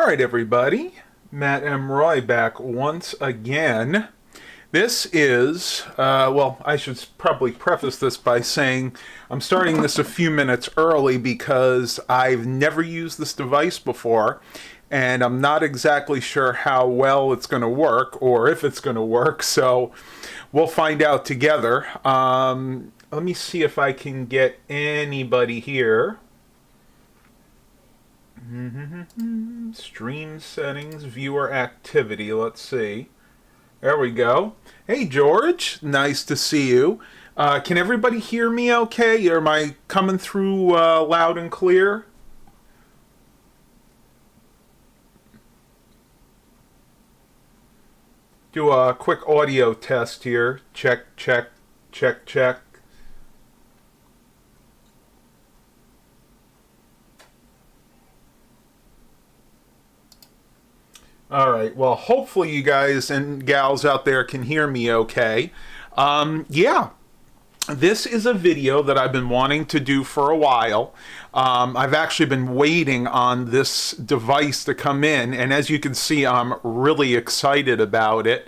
Alright everybody, Matt M. Roy back once again. This is, well, I should probably preface this by saying I'm starting this a few minutes early because I've never used this device before and I'm not exactly sure how well it's going to work or if it's going to work, so we'll find out together. Let me see if I can get anybody here. Stream settings, viewer activity, let's see. There we go. Hey George, nice to see you. Can everybody hear me okay? Am I coming through loud and clear? Do a quick audio test here. Check, check, check, check. Alright, well hopefully you guys and gals out there can hear me okay. Yeah, this is a video that I've been wanting to do for a while. I've actually been waiting on this device to come in, and as you can see I'm really excited about it.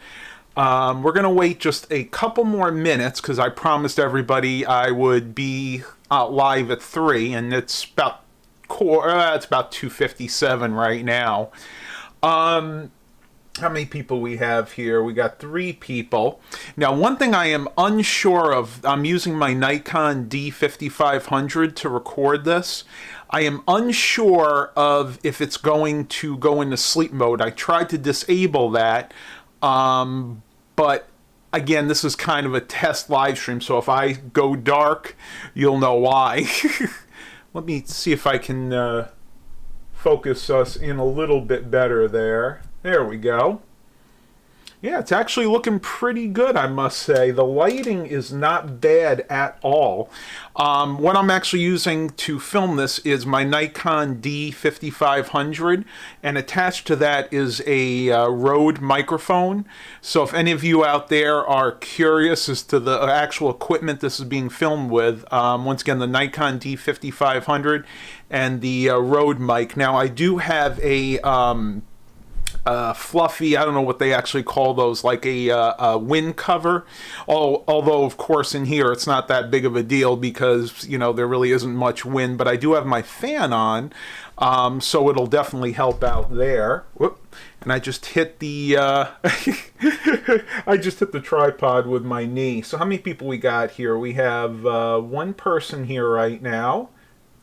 We're going to wait just a couple more minutes because I promised everybody I would be live at 3, and it's about 2:57 right now. How many people we have here? We got 3 people. Now, one thing I am unsure of, I'm using my Nikon D5500 to record this. I am unsure of if it's going to go into sleep mode. I tried to disable that, but again, this is kind of a test live stream, so if I go dark, you'll know why. Let me see if I can focus us in a little bit better there. There we go. Yeah, it's actually looking pretty good, I must say. The lighting is not bad at all. What I'm actually using to film this is my Nikon D5500, and attached to that is a Rode microphone. So if any of you out there are curious as to the actual equipment this is being filmed with, once again, the Nikon D5500 and the Rode mic. Now, I do have a fluffy, I don't know what they actually call those, like a wind cover. Although, of course, in here it's not that big of a deal because, you know, there really isn't much wind. But I do have my fan on, so it'll definitely help out there. Whoop. And I just hit the I just hit the tripod with my knee. So how many people we got here? We have 1 person here right now.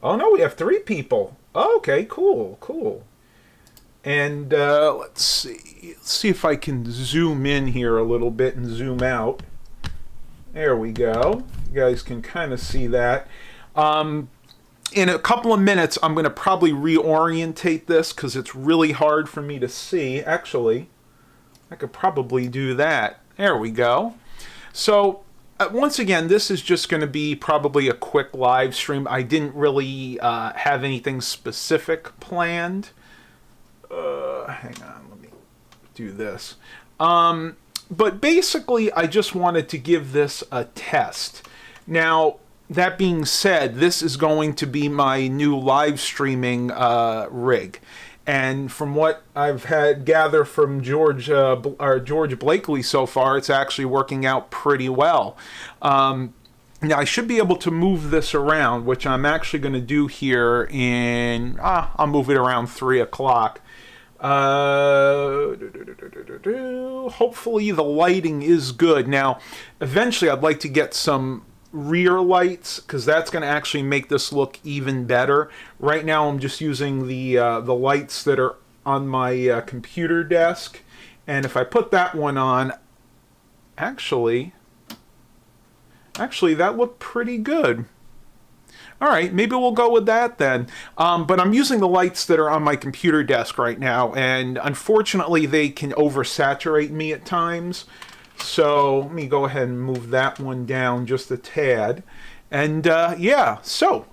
Oh no, we have 3 people. Oh, okay, cool, cool. And let's see if I can zoom in here a little bit and zoom out. There we go. You guys can kind of see that. In a couple of minutes, I'm going to probably reorientate this because it's really hard for me to see. Actually, I could probably do that. There we go. So once again, this is just going to be probably a quick live stream. I didn't really have anything specific planned. Hang on, let me do this. But basically, I just wanted to give this a test. Now, that being said, this is going to be my new live streaming rig. And from what I've had gather from George Blakely so far, it's actually working out pretty well. Now, I should be able to move this around, which I'm actually going to do here in, I'll move it around 3 o'clock. Hopefully the lighting is good. Now, eventually I'd like to get some rear lights because that's going to actually make this look even better. Right now I'm just using the lights that are on my computer desk, and if I put that one on, actually that looked pretty good. Alright, maybe we'll go with that then. But I'm using the lights that are on my computer desk right now, and unfortunately they can oversaturate me at times. So let me go ahead and move that one down just a tad. And yeah, so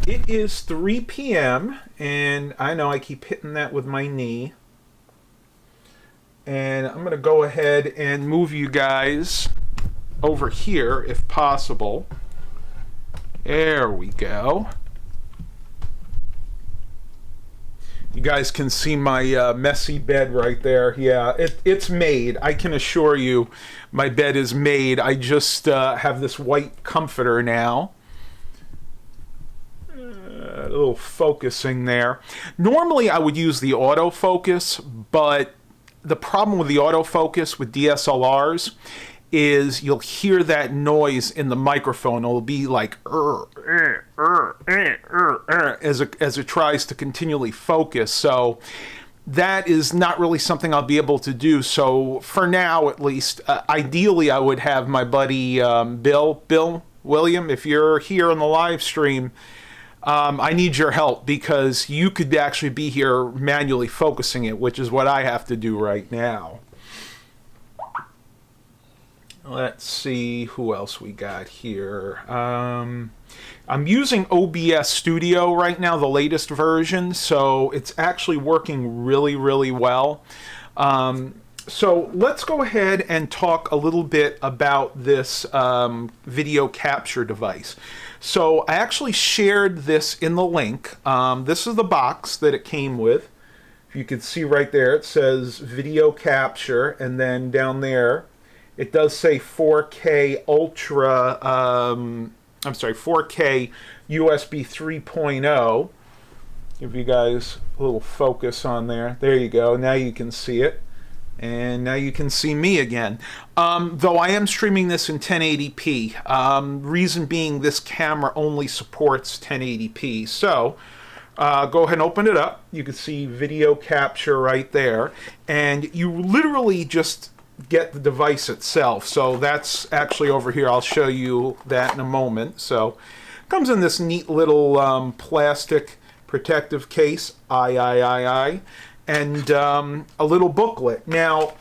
it is 3 p.m. and I know I keep hitting that with my knee. And I'm going to go ahead and move you guys over here if possible. There we go. You guys can see my messy bed right there. Yeah, it's made. I can assure you my bed is made. I just have this white comforter now. A little focusing there. Normally I would use the autofocus, but the problem with the autofocus with DSLRs is you'll hear that noise in the microphone. It'll be like as it tries to continually focus. So that is not really something I'll be able to do. So for now, at least, ideally I would have my buddy Bill William, if you're here on the live stream, I need your help, because you could actually be here manually focusing it, which is what I have to do right now. Let's see who else we got here. I'm using OBS Studio right now, the latest version, so it's actually working really, really well. So let's go ahead and talk a little bit about this video capture device. So I actually shared this in the link. This is the box that it came with. If you can see right there, it says video capture, and then down there it does say 4K Ultra, I'm sorry, 4K USB 3.0. Give you guys a little focus on there. There you go. Now you can see it. And now you can see me again. Though I am streaming this in 1080p. Reason being, this camera only supports 1080p. So go ahead and open it up. You can see video capture right there. And you literally just get the device itself. So that's actually over here. I'll show you that in a moment. So it comes in this neat little plastic protective case. And a little booklet. Now,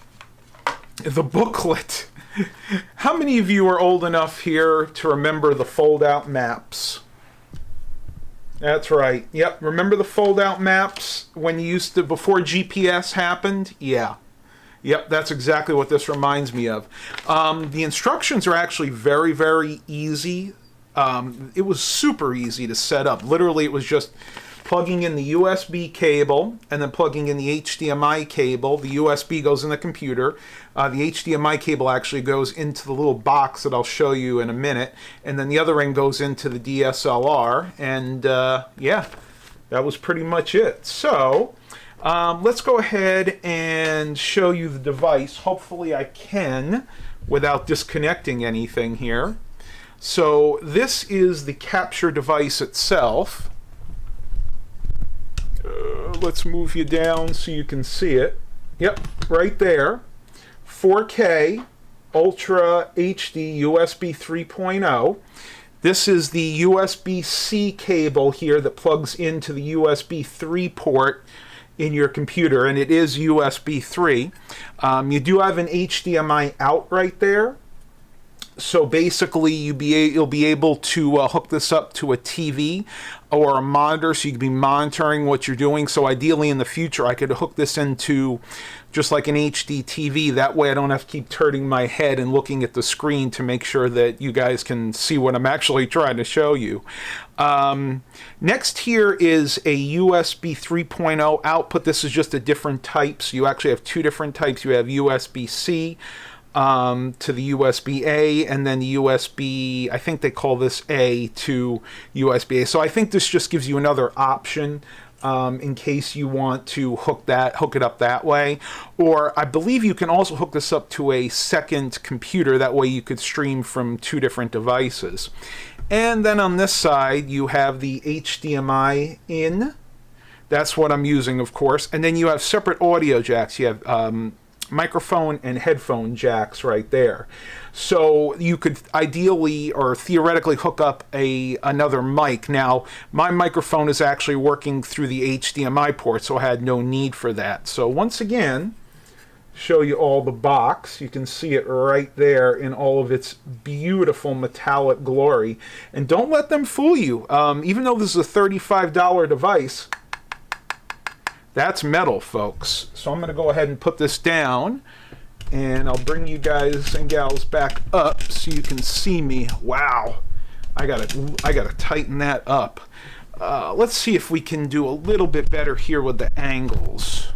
the booklet, how many of you are old enough here to remember the fold-out maps? That's right. Yep, remember the fold-out maps when you used to, before GPS happened? Yeah. Yep, that's exactly what this reminds me of. The instructions are actually very, very easy. It was super easy to set up. Literally, it was just plugging in the USB cable and then plugging in the HDMI cable. The USB goes in the computer. The HDMI cable actually goes into the little box that I'll show you in a minute. And then the other end goes into the DSLR. And yeah, that was pretty much it. So let's go ahead and show you the device. Hopefully I can without disconnecting anything here. So this is the capture device itself. Let's move you down so you can see it. Yep, right there. 4K Ultra HD USB 3.0. This is the USB-C cable here that plugs into the USB 3 port in your computer, and it is USB 3. You do have an HDMI out right there. So basically, you'll be able to hook this up to a TV or a monitor, so you can be monitoring what you're doing. So ideally, in the future, I could hook this into just like an HD TV. That way, I don't have to keep turning my head and looking at the screen to make sure that you guys can see what I'm actually trying to show you. Next here is a USB 3.0 output. This is just a different type. So you actually have two different types. You have USB-C. To the USB-A, and then the USB, I think they call this A, to USB-A. So I think this just gives you another option in case you want to hook it up that way. Or I believe you can also hook this up to a second computer. That way you could stream from two different devices. And then on this side, you have the HDMI in. That's what I'm using, of course. And then you have separate audio jacks. You have microphone and headphone jacks right there. So you could ideally or theoretically hook up another mic. Now, my microphone is actually working through the HDMI port, so I had no need for that. So once again, show you all the box. You can see it right there in all of its beautiful metallic glory. And don't let them fool you. Even though this is a $35 device, that's metal, folks. So I'm going to go ahead and put this down, and I'll bring you guys and gals back up so you can see me. Wow, I gotta tighten that up. let's see if we can do a little bit better here with the angles.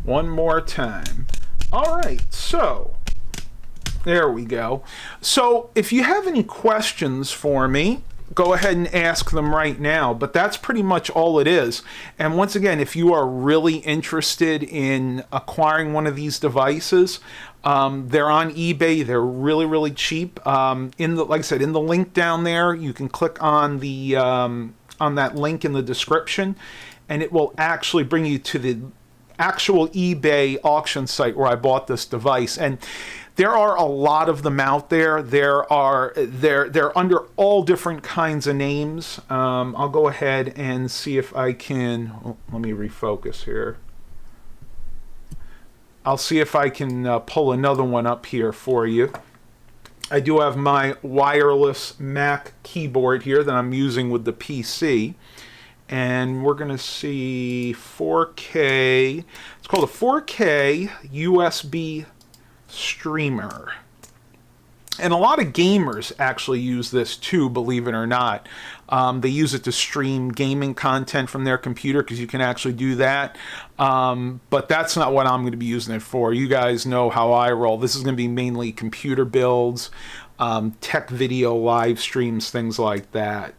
One more time. All right, so there we go. So if you have any questions for me, go ahead and ask them right now, but that's pretty much all it is. And once again, if you are really interested in acquiring one of these devices, they're on eBay. They're really, really cheap. Like I said, in the link down there, you can click on the on that link in the description, and it will actually bring you to the actual eBay auction site where I bought this device. And there are a lot of them out there. They're under all different kinds of names. I'll go ahead and see if I can. Oh, let me refocus here. I'll see if I can pull another one up here for you. I do have my wireless Mac keyboard here that I'm using with the PC. And we're going to see 4K. It's called a 4K USB streamer. And a lot of gamers actually use this too, believe it or not. They use it to stream gaming content from their computer, because you can actually do that. But that's not what I'm going to be using it for. You guys know how I roll. This is going to be mainly computer builds, tech video live streams, things like that.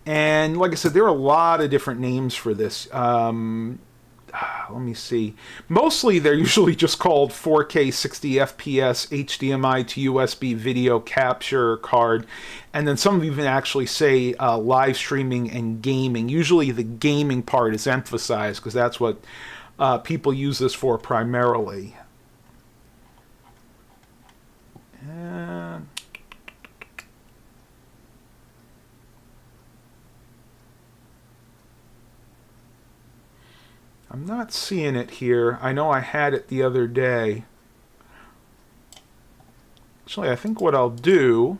And like I said, there are a lot of different names for this. Let me see. Mostly they're usually just called 4K 60 FPS HDMI to USB video capture card. And then some even actually say live streaming and gaming. Usually the gaming part is emphasized, because that's what people use this for primarily. And I'm not seeing it here. I know I had it the other day. Actually, I think what I'll do,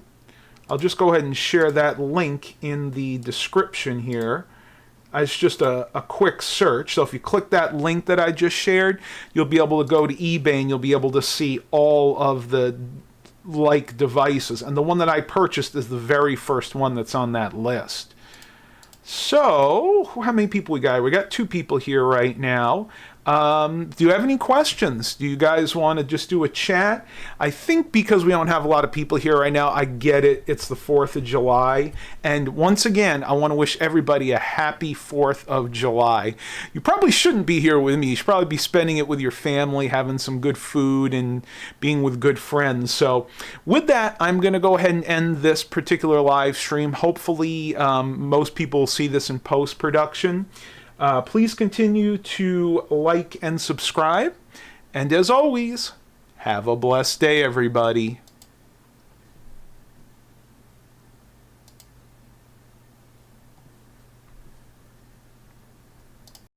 I'll just go ahead and share that link in the description here. It's just a quick search. So if you click that link that I just shared, you'll be able to go to eBay and you'll be able to see all of the like devices. And the one that I purchased is the very first one that's on that list. So, how many people we got? We got 2 people here right now. Do you have any questions? Do you guys want to just do a chat? I think because we don't have a lot of people here right now, I get it. It's the 4th of July. And once again, I want to wish everybody a happy 4th of July. You probably shouldn't be here with me. You should probably be spending it with your family, having some good food and being with good friends. So with that, I'm going to go ahead and end this particular live stream. Hopefully, most people will see this in post-production. Please continue to like and subscribe. And as always, have a blessed day, everybody.